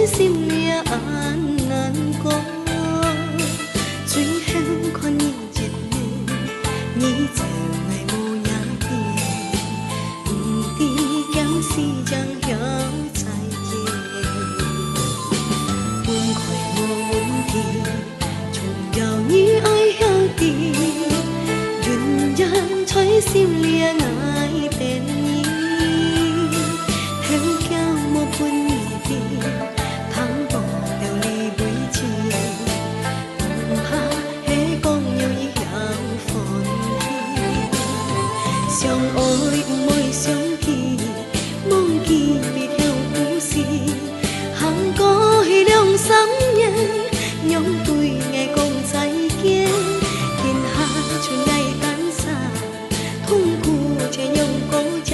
吹心里安难过。最后看你一面，你就爱无影影，不知今世将晓再见。阮快无问题，重要你爱晓得，鸳鸯吹心里爱变你，天桥无分你的，通无着你袂记，不怕迄讲有伊晓分去，相爱不爱相记，忘记你跳故事，行过迄两三年，让对爱讲再见，天下春来淡沙，痛苦却用高价，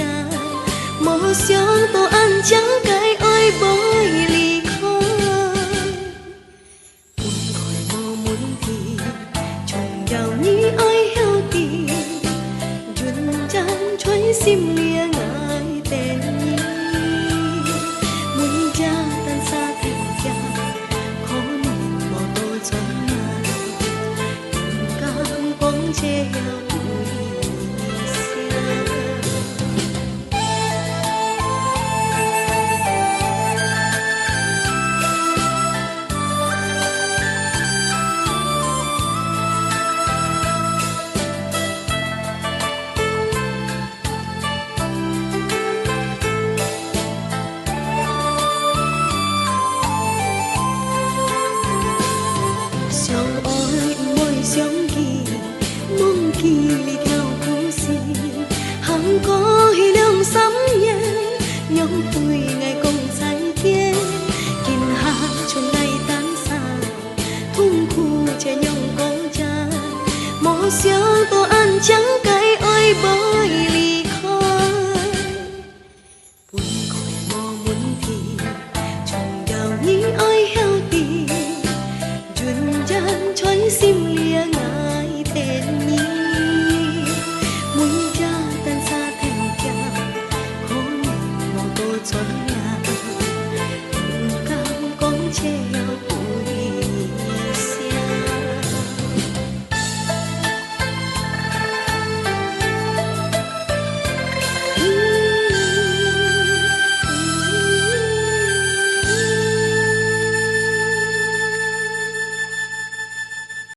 无想到安怎该爱无离开。分开无问题，重要你爱晓得，鸳鸯吹心里爱变你，每只等沙天价，可能无多转来，不敢讲这样为啥。相愛不愛相記，忘記你跳故事，行過迄兩三年，讓對愛講再見，今夏春來淡沙，痛苦卻用高價，無想到安怎該愛無離開，分開無問題，重要你愛曉得。鸳鸯吹心里愛變你，每只等沙天價，可能無多轉。